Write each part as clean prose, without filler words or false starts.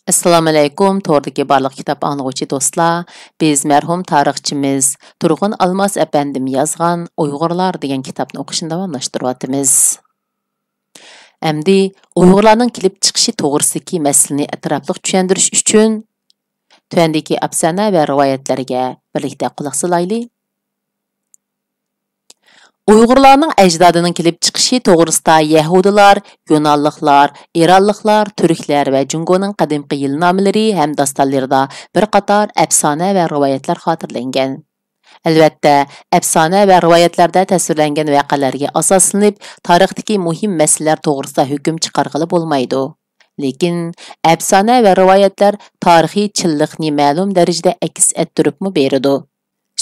Assalomu alaykum, to'rdagi barliq kitob anglag'uvchi do'stlar. Biz mərhum tarixçimiz Turg'un Almas əpəndim yazgan Uyg'urlar degan kitobni o'qishni davomlashtiryapmiz. Əmdi Uyg'urlarning kelib chiqishi to'g'risidagi masalani atrofliq tushuntirish uchun tuandagi afsona va rivoyatlarga birlikda quloq solaylik. Uyg'urlarning ajdodining kelib chiqishi to'g'risida Yahudilar, Yunanlıqlar, İranlıqlar, Türklər və Jungoning qadimki yilnomalari ham dostonlarida bir qator afsona va rivoyatlar xotirlangan. Albatta, afsona va rivoyatlarda tasvirlangan voqealarga asoslanib, tarixdagi muhim masalalar to'g'risida hukm chiqarg'ili bo'lmaydi. Lekin afsona va rivoyatlar tarixiy chilliqni ma'lum darajada aks ettiribmi beradi.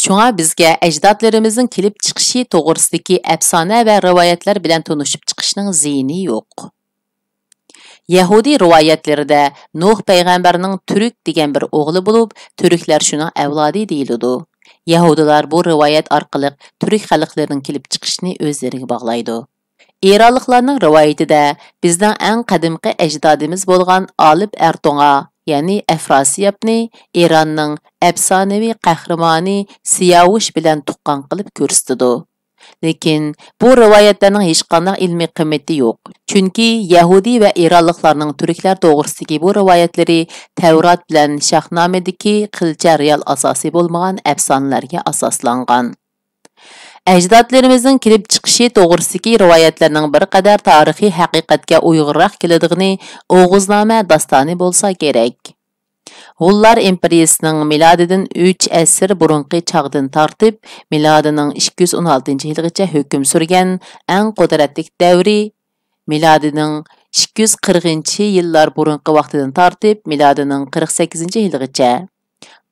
Şuna bizga ajdodlarimizning kelib chiqishi to'g'risidagi afsona va rivoyatlar bilan tanishib chiqishning ziyni yo'q. Yahudi rivoyatlarida Nuh payg'ambarning Turk degan bir o'g'li bo'lib, Turklar shuning avlodi deyiladi. Yahudilar bu rivoyat orqali Turk xalqlarining kelib chiqishini o'zlariga bog'laydi. İranlıqlarning rivoyatida bizning eng qadimgi ajdodimiz bo'lgan Olib Ertonga ya'ni Afrasiyabni İranning afsonaviy qahramoni Siyavush bilan tuqqan qilib ko'rsatdi. Lekin bu rivoyatlarning hech qanday ilmiy qiymati yo'q. Chunki Yahudi va İranlıqlarning turklar to'g'risidagi bu rivoyatlari Tavrat bilan Shahnomedagi qilcha real asosi bo'lmagan afsonalarga asoslangan. Ajdodlarimizning kelib chiqishi to'g'risidagi rivoyatlarning bir qadar tarixiy haqiqatga uyg'unroq keladigan O'g'iznoma dastoni bo'lsa kerak. Hullar imperiyasining milodidan 3 asr burunqi chog'dan tortib, milodining 216-yilgacha hukm surgan eng qudratli davri, milodining 240-yillar burunqi vaqtidan tortib, milodining 48-yilgacha.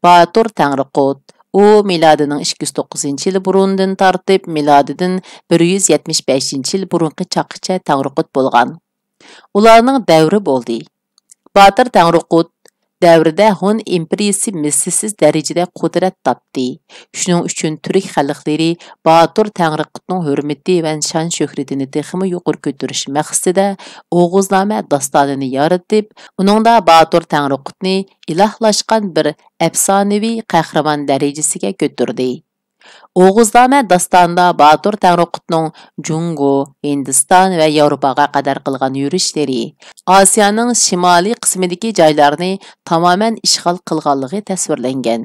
Batur Tanrıqut u milodining 209-yil burundan tortib, milodidan 175-yil burunqi chaqqicha Tanrıqut bo'lgan. Ularning davri bo'ldi. Batur Tanrıqut davrida Hun imperiyasi mislsiz darajada qudrat topdi. Shuning uchun turk xalqlari Batur Tanrıqutning hurmati va shon shuhratini texmi yuqori ko'tarish maqsadida O'g'iznoma dastonini yaratib, uningda Batur Tanrıqutni ilohlashgan bir afsonaviy qahramon darajasiga ko'tardi. O'g'iznoma dastonida Batur Tanrıqutning Jungo, Hindiston va Yevropaga qadar qilgan yurishlari, Osiyoning shimoliy qismidagi joylarni tamoman ishg'ol qilganligi tasvirlangan.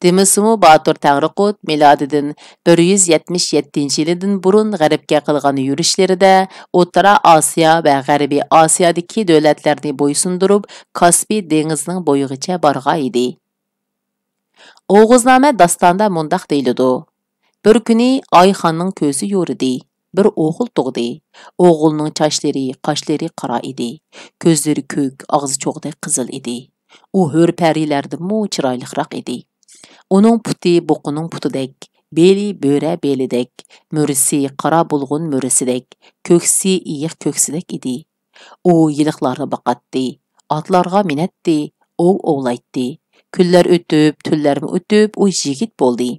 Demisimi Batur Tanrıqut milodidan 177-yildan burun g'arbga qilgan yurishlarida O'rta Osiyo va G'arbiy Osiyodagi davlatlarni bo'ysundirib, Kaspiy dengizining bo'yigacha borgan edi. O'g'iznoma dastonda mundaq deyiladi. Bir kuni Oyxonning ko'zi yo'ridi. Bir o'g'il tug'di. O'g'ilning qoshlari qora edi. Ko'zlari ko'k, og'zi cho'g'dek qizil edi. U hur parilardan chiroyliroq edi. Uning puti buqining putidek, beli bo'ra belidek, murisi qora bulg'un murisidek, ko'ksi iyiq ko'ksidek edi. U yiliqlarni boqatdi, otlarga minatdi, ovlaytdi. Kunlar o'tib, tunlarmi o'tib, u yigit bo'ldi.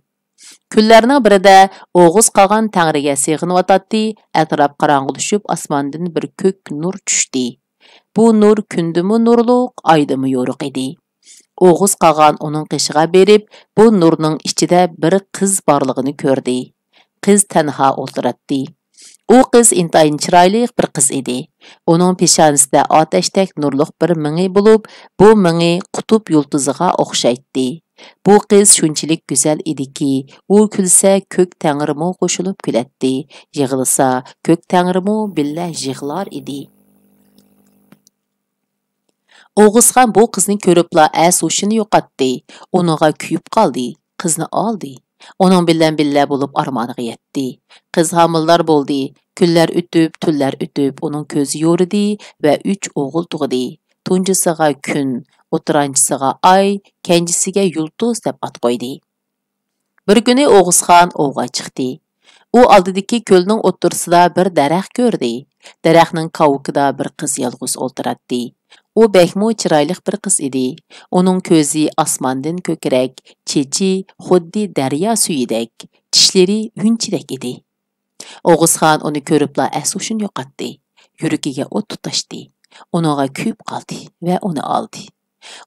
Kunlarning birida O'g'iz qolgan Tangriga sig'inayotdi, atrof qorong'ilashib, osmondan bir ko'k nur tushdi. Bu nur kundimi nurliq, oydimi yo'riq edi. O'g'iz qolgan uning qishiga berib, bu nurning ichida bir qiz borligini ko'rdi. Qiz tanha o'ltiratdi. U qiz intayin chiroyli bir qiz edi. Uning peshonasida otashdek nurliq bir mingi bo'lib, bu mingi qutub yulduziga o'xshaydi. Bu qiz shunchalik go'zal ediki, u kulsa ko'k tangrimu qo'shilib kulatdi, yig'lasa ko'k tangrimu billa yig'lar edi. O'g'izxon bu qizni ko'ribla as-hushini yo'qotdi, uningga kuyib qoldi, qizni oldi. Onun bilan billa bo'lib armoniga yetdi. Qiz homildor bo'ldi. Kunlar o'tib, tunlar o'tib, uning ko'zi yo'ridi va 3 o'g'il tug'di. Tunjisiga kun, o'tiranchisiga oy, kenjisiga yulduz deb at qo'ydi. Bir kuni O'g'izxon ovga chiqdi. U oldidagi ko'lning o'ttirsida bir daraxt ko'rdi. Daraxtning qovukida bir qiz yolg'iz o'ltiratdi. U bekmo chiroyli bir qiz edi. Uning ko'zi osmondan ko'krak, chechi xuddi daryo suyidek, tishlari unchidek edi. O'g'izxon uni ko'ribla as-hushini yo'qotdi. Yuragiga o't tutashdi. Unaga kuyib qoldi va uni oldi.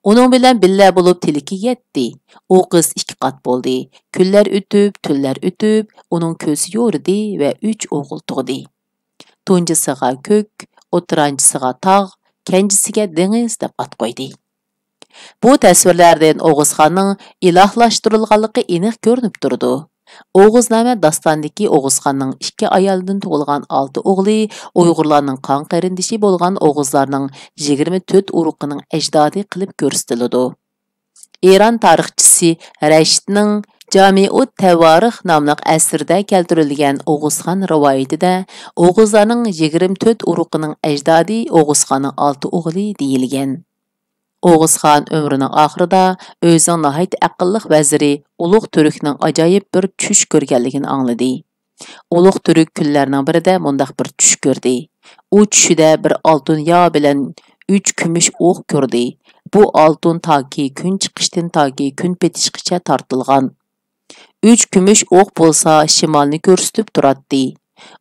Onun bilan billa bo'lib tiliki yetdi. O qiz 2 qat bo'ldi. Kunlar o'tib, tunlar o'tib, uning ko'zi yo'ridi va 3 o'g'il tug'di. Tunjisiga ko'k, o'tiranchisiga tog', kenjisiga dengiz deb at qo'ydi. Bu tasvirlardan Oğuzxonning ilohlashtirilganligi aniq ko'rinib turdi. Oğuzname dastandagi Oğuzxonning 2 ayoldan tug'ilgan 6 o'g'li Uyg'urlarning qon qarindishi bo'lgan Oğuzlarning 24 uruqining ajdodi qilib ko'rsatiladi. İran tarixchisi Rashidning Jami'ut Tavarix nomli asrda keltirilgan Oğuzxon rivoyatida Oğuzlarning 24 uruqining ajdodi Oğuzxonning 6 o'g'li deyilgan. Oğuzxon ömrünün axırida özünün nəhayət aqıllıq vəziri Uluq Türknің ajoyib bir tush ko'rganligini angladi. Uluq Türk kunlarning birida mundaq bir tush ko'rdi. U tushida bir oltin yo bilan 3 kumush o'q ko'rdi. Bu oltin toki kun chiqishdan toki kun petishgacha tortilgan. 3 kumush o'q bo'lsa shimolni ko'rsatib turadi.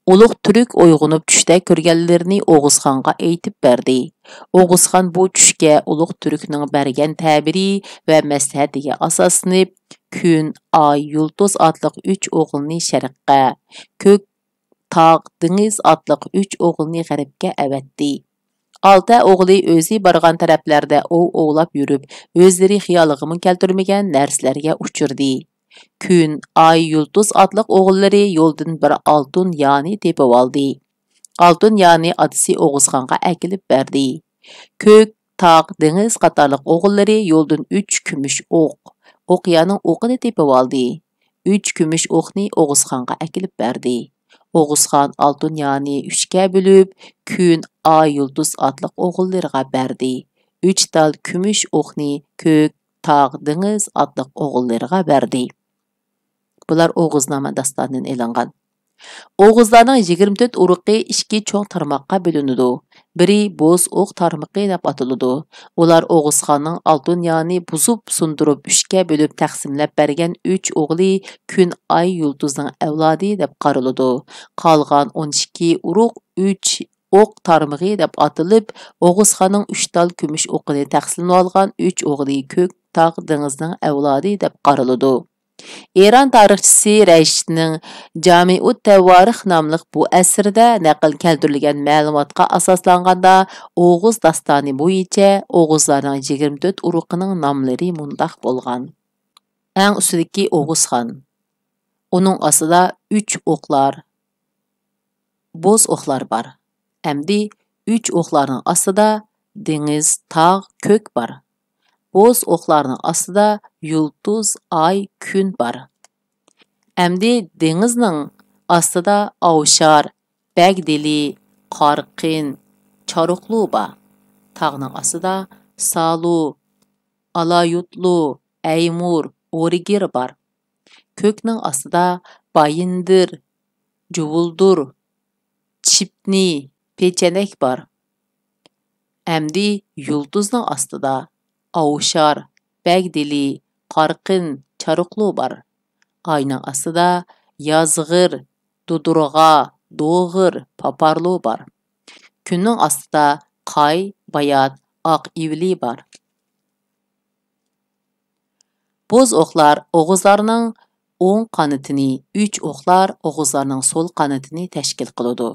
Uluq Türk uyg'unib tushda ko'rganlarini Oğuzxonga aytib berdi. Oğuzxon bu tushga Uluq Türkning bergan ta'biri va maslahatiga asoslanib, kun, oy, yulduz otliq 3 o'g'ilni sharqqa, ko'k, tog', dengiz otliq 3 o'g'ilni g'arbga avatdi. 6 o'g'li o'zi borgan taraflarda ovlab yurib, o'zlari xiyoliga keltirmagan narsalarga uchirdi. Kun, ay, yulduz otliq o'g'illari yo'ldan bir oltin yani tepib oldi. Oltin yani adisi Oğuzxonga akilib berdi. Ko'k, tog', dengiz qatorliq o'g'illari yo'ldan 3 kumush o'q, o'qiyaning o'qini tepib oldi. 3 kumush o'qni Oğuzxonga akilib berdi. Oğuzxon oltin yani 3 ga bo'lib, kun, ay, yulduz otliq o'g'illariga berdi. 3 tal kumush o'qni ko'k, tog', dengiz otliq o'g'illariga berdi. Bular Oğuzname dastanidan elingan. Oğuzlarning 24 uruqi 2 cho'ng tarmoqqa bo'linadi. Biri bo'z o'q tarmoqi deb ataladi. Ular Oğuzxonning oltin yani buzib sundirib 3 ga bo'lib taqsimlab bergan 3 o'g'li kun, ay, yulduzning avlodi deb qaraladi. Qolgan 12 uruq 3 o'q tarmog'i deb atilib, Oğuzxonning 3 tal kumush o'qini taqsimlab olgan 3 o'g'li ko'k, tog', dengizning avlodi deb qaraladi. İran tarixchisi Rashidning Jami'ut Tavarix nomli bu asrda naql keltirilgan ma'lumotga asoslanganda Oğuz dastoni bo'yicha Oğuzlarning 24 uruqining nomlari mundaq bo'lgan. Eng ustidagi Oğuzxon. Uning ostida 3 o'qlar, bo'z o'qlar bor. Hamdi 3 o'qlarning ostida dengiz, tog', ko'k bor. Bo'z o'qlarning ostida yulduz, ay, kun bor. Hamdi dengizning ostida Avshar, Bagdili, Qorqin, Charuqlu bor. Tog'ning ostida Salu, Alayutlu, Aymur, O'rigir bor. Ko'kning ostida Bayindir, Juvuldur, Chipni, Pechanak bor. Hamdi yulduzning ostida Avshar, Bagdili, Qorqin, Charuqlu bor. Ayning ostida Yazg'ir, Dudurg'a, Do'g'ir, Paparlu bor. Kunning ostida Qay, Bayat, Oq ivli bor. Bo'z o'qlar Oğuzlarning o'ng qanotini, 3 o'qlar Oğuzlarning so'l qanotini tashkil qiladi.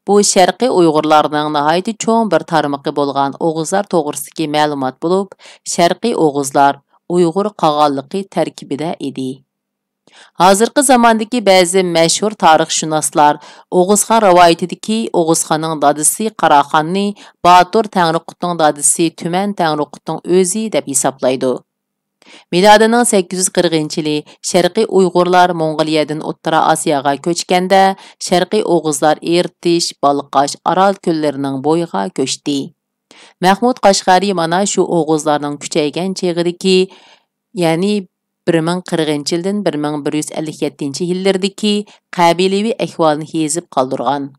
Bu Sharqiy Uyg'urlarning nihoyat cho'ng bir tarmoqi bo'lgan Oğuzlar to'g'risidagi ma'lumot bo'lib, Sharqiy Oğuzlar Uyg'ur qag'onligi tarkibida edi. Hozirgi zamondagi ba'zi mashhur tarixshunoslar Oğuzxon rivoyatidagi Oğuzxonning dadisi Qaraqonni Batur Tangriqutning dadisi Tuman Tangriqutning o'zi deb hisoblaydi. Milodining 840-yili Sharqiy Uyg'urlar Mong'oliyadan O'rta Osiyoga ko'chganda, Sharqiy Oğuzlar Irtish, Balqash, Aral ko'llarining bo'yiga ko'chdi. Mahmud Qashqari mana shu Oğuzlarning kuchaygan cheg'idagi, ya'ni 1040-yildan 1157-yillardagi qabilaviy ahvolni yezib qoldirgan.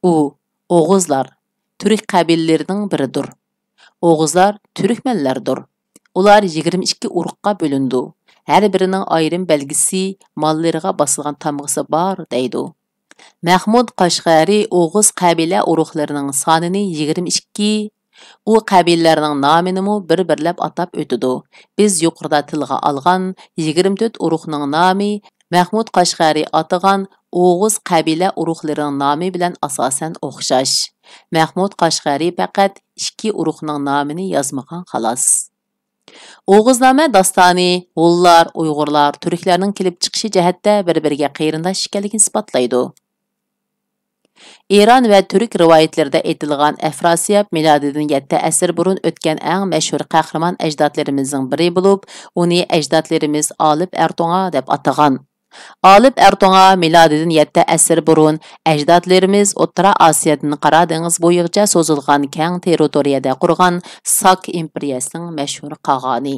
U Oğuzlar Türk qabilalarining biridir. Oğuzlar Türkmenlardir. Ular 22 urug'qa bo'lindi. Har birining ayrim belgisi, mollariga bosilgan tamg'isi bor deydi. Mahmud Qashqari Oğuz qabila urug'larining sonini 22, U qabilalarning nomini bir-birlab atab o'tidi. Biz yuqorida tilga olgan 24 urug'ning nomi Mahmud Qashqari atagan Oğuz qabila urug'larining nomi bilan asosan o'xshash. Mahmud Qashqari faqat 2 urug'ning nomini yozmagan xolos. Oğuzname dastani Hullar, Uyg'urlar, Turklarning kelib chiqishi jihatda bir-biriga qayrindosh ekanligini isbotlaydi. İran ve Türk rivayetlerinde aytilgan Efrasiyab miladidan 7 asr burun o'tgan eng mashhur qahramon ajdodlarimizning biri bo'lib, uni ajdodlarimiz Olib Erto'g'a deb atagan. Olib Erto'g'a miladidan 7 asr burun ajdodlarimiz O'rta Osiyodan Qora dengiz bo'yicha so'zilgan keng territoriyada qurgan Sak imperiyasining mashhur qag'oni.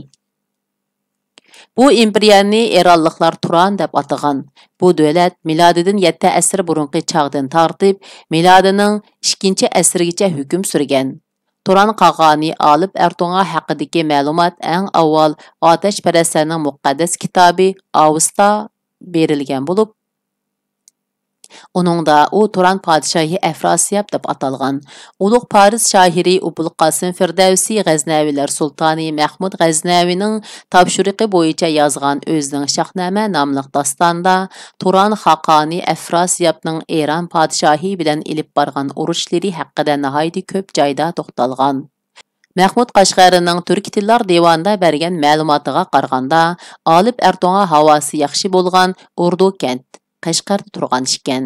Bu imperiyani Eronliklar Turan deb atagan. Bu davlat miladidan 7 asr burunqi chaqdan tortib, miladining 2 asrgacha hukm surgan. Turan qag'oni Olib Erto'g'a haqidagi ma'lumot eng avval Otashparastlarning muqaddas kitobi Avesta berilgan bo'lib, uningda u Turan podshohi Efrasiyab deb atalgan. Ulug' Paris shoiri Ubul Qasim Firdavsi G'aznavilar sultoni Mahmud G'aznavining topshiriqi bo'yicha yozgan o'zining Shahnama nomli dostonda Turan xaqoni Efrasiyabning Eron podshohi bilan ilib borgan urushlari haqida nihoyat ko'p joyda to'xtalgan. Mahmud Qashqarining Turk tillar devonida bergan ma'lumotiga qaraganda, Olib Erto'g'a havosi yaxshi bo'lgan Urdu kent Qashqarda turgan ekan.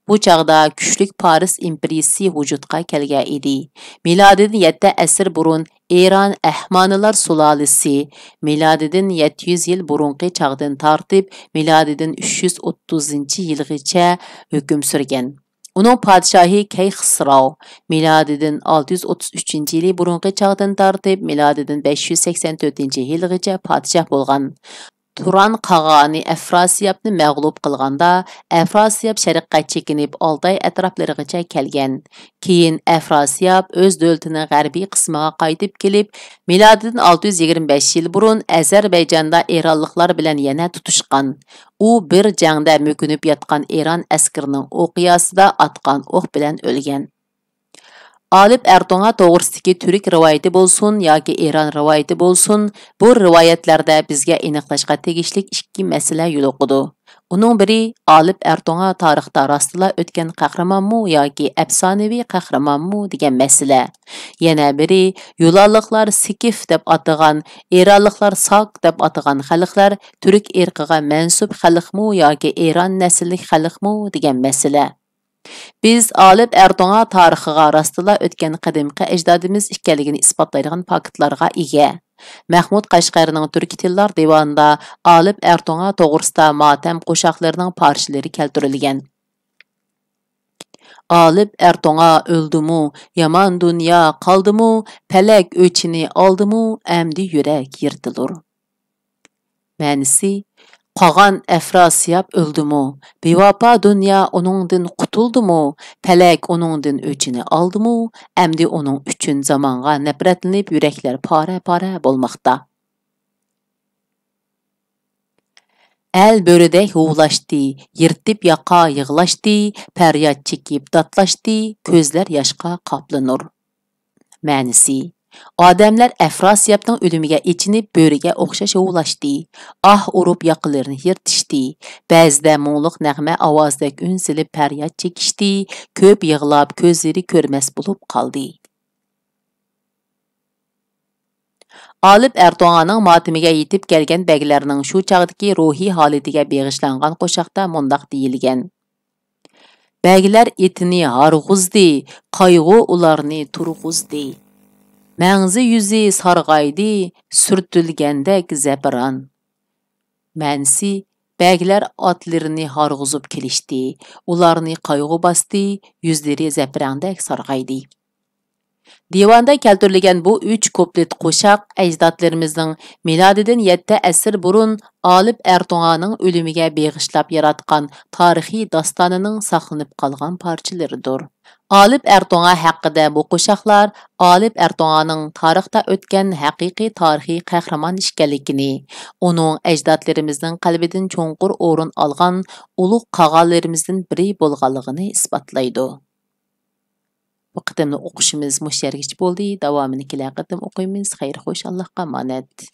Bu chaqda kuchlik Paris imperiyasi vujudga kelgan edi. Miladidan 7 asr burun Eron Ahmonilar sulolasi miladidan 700 yil burunqi chaqdan tortib miladidan 330-yilgacha hukm surgan. Uning podshohi Kayxsrov miladidan 633-yili burunqi chaqdan tortib miladidan 584-yilgacha podshoh bo'lgan. Turan qag'oni Efrasiyabni mag'lub qilganda, Efrasiyab sharqqa chekinib Oltay atroflarigacha kelgan. Keyin Efrasiyab o'z davlatining g'arbiy qismiga qaytib kelib, milodidan 625 yil burun Ozarbayjonda Eronliklar bilan yana tutishgan. U bir jangda mo'kinib yotgan Eron askarining o'qiyasida atgan o'q bilan o'lgan. Olib Erto'g'a to'g'risidagi Türk rivoyati bo'lsin yoki Eron rivoyati bo'lsin, bu rivoyatlarda bizga aniqlashga tegishli 2 masala yo'liqidi. Uning biri Olib Erto'g'a tarixda rostla o'tgan qahramonmi yoki afsonaviy qahramonmi degan masala. Yana biri Yulanliklar Sikif deb atagan, Eronliklar Sak deb atagan xalqlar Türk irqiga mansub xalqmi yoki Eron naslli xalqmi degan masala. Biz Olib Erto'g'a tarixiga rostla o'tgan qadimgi ajdodimiz ekanligini isbotlaydigan faktlarga ega. Mahmud Qashqarining Turk tillar devonida Olib Erto'g'a to'g'risida motam qo'shoqlarining parchalari keltirilgan. Olib Erto'g'a o'ldimi, yomon dunyo qoldimi, palak o'chini oldimi, amdi yurak yirtilur. Ma'nisi Qag'an Efrasiyab o'ldimi? Bevafo dunyo uningdan qutuldimu? Palak uningdan o'chini oldimi? Amdi uning uchun zamonga nafratlanib yuraklar pora-pora bo'lmoqda. El bo'ridek huvlashdi, yirtib yaqa yig'lashdi, faryod chekib datlashdi, ko'zlar yoshqa qoplanur. Ma'nisi Odamlar Efrasiyabning o'limiga ichinib bo'riga o'xshash huvlashdi. Ah urib yaqinlarini yirtishdi. Ba'zida mo'liq nag'ma ovozdek un silib faryod chekishdi. Ko'p yig'lab ko'zlari ko'rmas bo'lib qoldi. Olib Erto'g'aning matimiga yetib kelgan baglarning shu chaqdagi ruhiy holatiga beg'ishlangan qo'shiqda mundaq deyilgan. Baglar etini harg'uzdi, qayg'u ularni turg'uzdi. Mağzi yüzü sarğaydı, sürtülgəndək zəbiran. Mənsi, bəylər atlarını harğızıb kelişdi, ularını qaygı bastı, yüzləri zəbirandək sarğaydı. Divanda keltirilgan bu 3 kuplet qo'shiq ajdodlarimizning milodidan 7 asr burun Olib Erto'g'aning o'limiga beg'ishlab yaratgan tarixiy dastonining saqlanib qolgan parchalaridir. Olib Erto'g'a haqida bu qo'shiqlar Olib Erto'g'aning tarixda o'tgan haqiqiy tarixiy qahramon ekanligini, uning ajdodlarimizning qalbidan cho'nqur o'rin olgan ulug' qag'alarimizdan biri bo'lganligini isbotlaydi. Bu qitimli o'qishimiz mush yergacha bo'ldi. Davomini kelar qitim o'qiymiz. Xayr xo'sh, Allohga omonat.